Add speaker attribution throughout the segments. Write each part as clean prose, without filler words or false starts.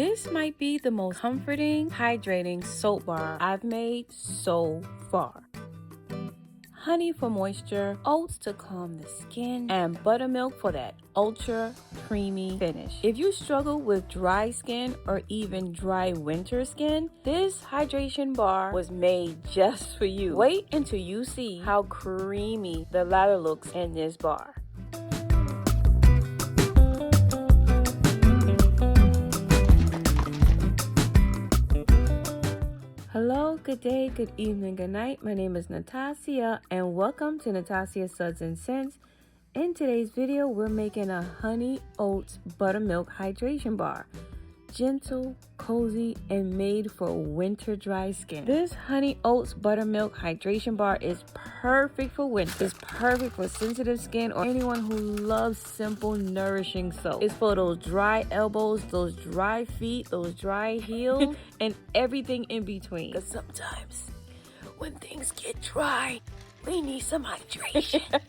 Speaker 1: This might be the most comforting, hydrating soap bar I've made so far. Honey for moisture, oats to calm the skin, and buttermilk for that ultra creamy finish. If you struggle with dry skin or even dry winter skin, this hydration bar was made just for you. Wait until you see how creamy the lather looks in this bar. Hello, good day, good evening, good night. My name is Natasha and welcome to Natasha Suds and Scents. In today's video, we're making a honey oats buttermilk hydration bar. Gentle, cozy, and made for winter dry skin. This honey oats buttermilk hydration bar is perfect for winter. It's perfect for sensitive skin or anyone who loves simple, nourishing soap. It's for those dry elbows, those dry feet, those dry heels, and everything in between. Because sometimes when things get dry, we need some hydration.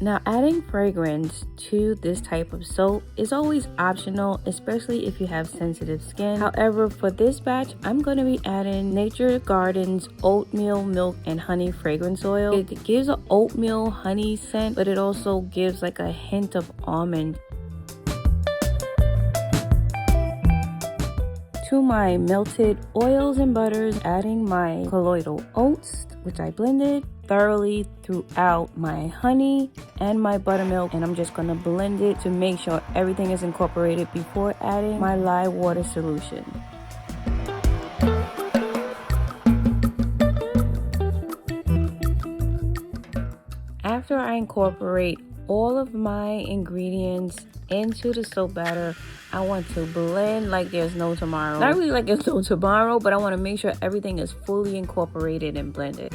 Speaker 1: Now, adding fragrance to this type of soap is always optional, especially if you have sensitive skin. However, for this batch, I'm going to be adding Nature Garden's oatmeal, milk, and honey fragrance oil. It gives an oatmeal honey scent, but it also gives like a hint of almond. To my melted oils and butters, adding my colloidal oats, which I blended thoroughly throughout my honey and my buttermilk, and I'm just going to blend it to make sure everything is incorporated before adding my lye water solution. After I incorporate all of my ingredients into the soap batter, I want to blend like there's no tomorrow. Not really like there's no tomorrow, but I want to make sure everything is fully incorporated and blended.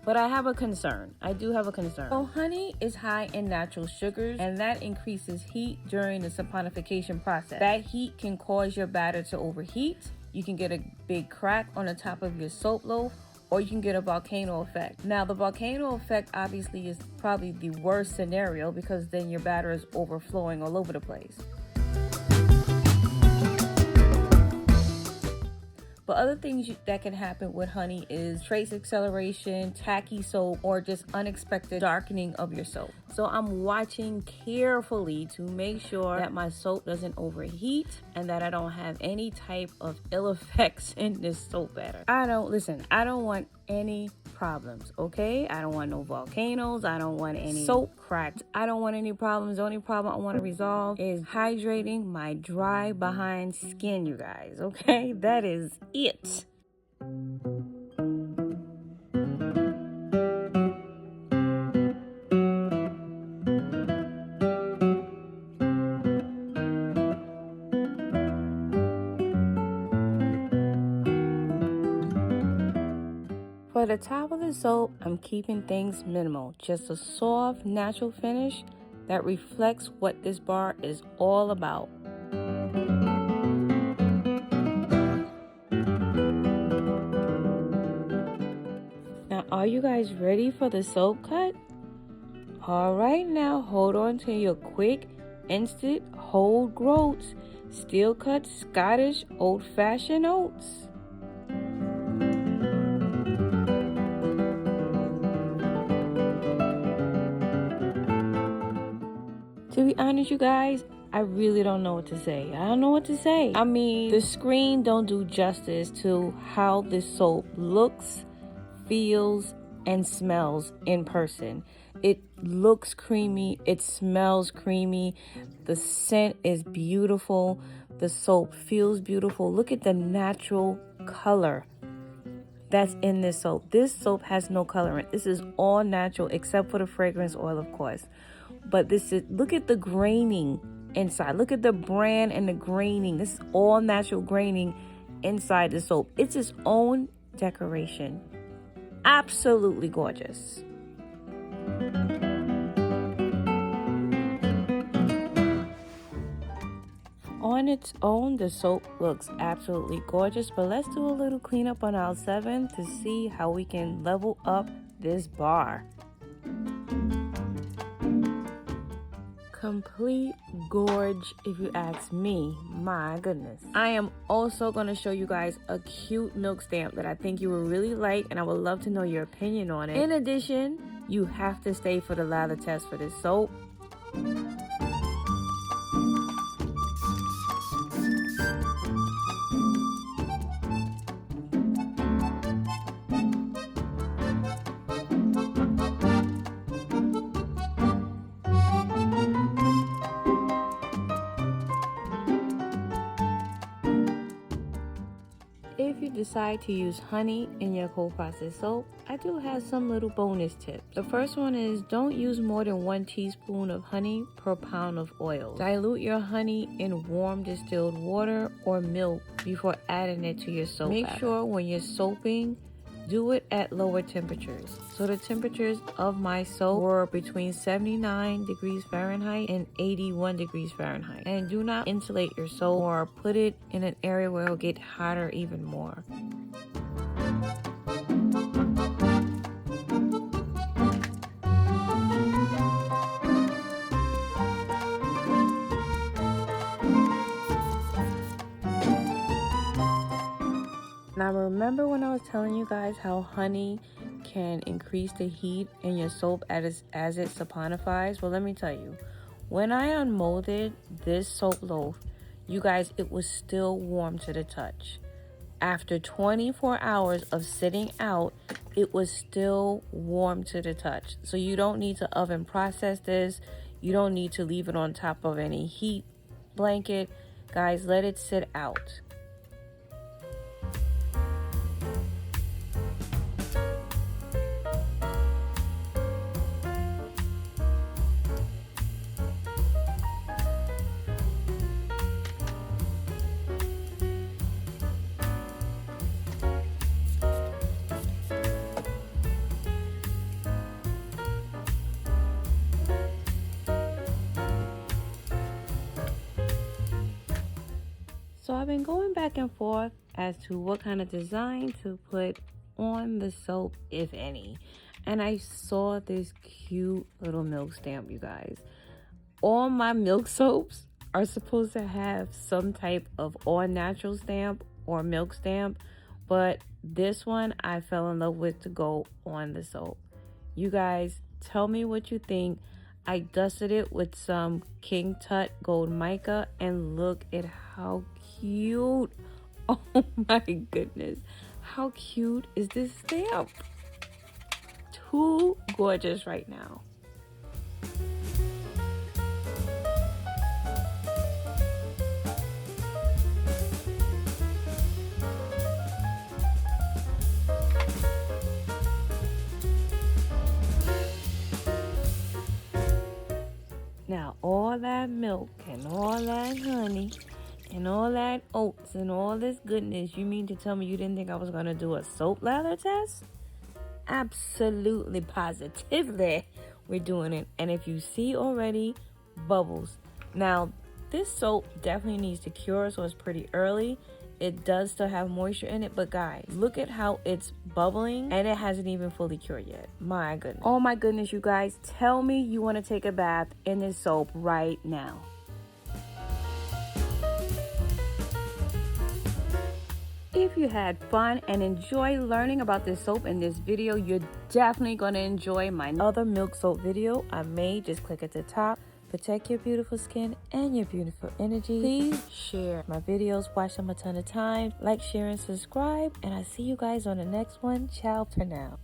Speaker 1: But I have a concern. I do have a concern. So honey is high in natural sugars, and that increases heat during the saponification process. That heat can cause your batter to overheat. You can get a big crack on the top of your soap loaf, or you can get a volcano effect. Now, the volcano effect obviously is probably the worst scenario because then your batter is overflowing all over the place. But other things that can happen with honey is trace acceleration, tacky soap, or just unexpected darkening of your soap. So I'm watching carefully to make sure that my soap doesn't overheat and that I don't have any type of ill effects in this soap batter. I don't want any problems, okay? I don't want no volcanoes. I don't want any soap cracks. I don't want any problems. The only problem I want to resolve is hydrating my dry behind skin, you guys, okay? That is it. For the top of the soap, I'm keeping things minimal. Just a soft, natural finish that reflects what this bar is all about. Now, are you guys ready for the soap cut? All right, now hold on to your quick, instant, whole groats, steel cut Scottish old-fashioned oats. To be honest, you guys, I really don't know what to say. I don't know what to say. I mean, the screen don't do justice to how this soap looks, feels, and smells in person. It looks creamy. It smells creamy. The scent is beautiful. The soap feels beautiful. Look at the natural color that's in this soap. This soap has no colorant. This is all natural except for the fragrance oil, of course. But look at the graining inside. Look at the bran and the graining. This is all natural graining inside the soap. It's its own decoration. Absolutely gorgeous. On its own, the soap looks absolutely gorgeous, but let's do a little cleanup on aisle 7 to see how we can level up this bar. Complete gorge if you ask me, my goodness. I am also going to show you guys a cute milk stamp that I think you will really like, and I would love to know your opinion on it. In addition, you have to stay for the lather test for this soap. If you decide to use honey in your cold process soap, I do have some little bonus tips. The first one is don't use more than 1 teaspoon of honey per pound of oil. Dilute your honey in warm distilled water or milk before adding it to your soap. Make sure when you're soaping, do it at lower temperatures. So the temperatures of my soap were between 79 degrees Fahrenheit and 81 degrees Fahrenheit. And do not insulate your soap or put it in an area where it'll get hotter even more. Now remember when I was telling you guys how honey can increase the heat in your soap as it saponifies? Well, let me tell you, when I unmolded this soap loaf, you guys, it was still warm to the touch. After 24 hours of sitting out, it was still warm to the touch. So you don't need to oven process this. You don't need to leave it on top of any heat blanket. Guys, let it sit out. So I've been going back and forth as to what kind of design to put on the soap, if any. And I saw this cute little milk stamp, you guys. All my milk soaps are supposed to have some type of all natural stamp or milk stamp. But this one I fell in love with to go on the soap. You guys, tell me what you think. I dusted it with some King Tut Gold Mica and look at how cute. Oh my goodness. How cute is this stamp? Too gorgeous right now. Now, all that milk and all that honey and all that oats and all this goodness, you mean to tell me you didn't think I was going to do a soap lather test? Absolutely, positively, we're doing it. And if you see already, bubbles. Now, this soap definitely needs to cure, so it's pretty early. It does still have moisture in it, but guys, look at how it's bubbling and it hasn't even fully cured yet. My goodness. Oh my goodness, you guys, tell me you want to take a bath in this soap right now. If you had fun and enjoyed learning about this soap in this video, you're definitely going to enjoy my other milk soap video I made. Just click at the top. Protect your beautiful skin and your beautiful energy. Please share my videos, watch them a ton of times, like, share, and subscribe. And I see you guys on the next one. Ciao for now.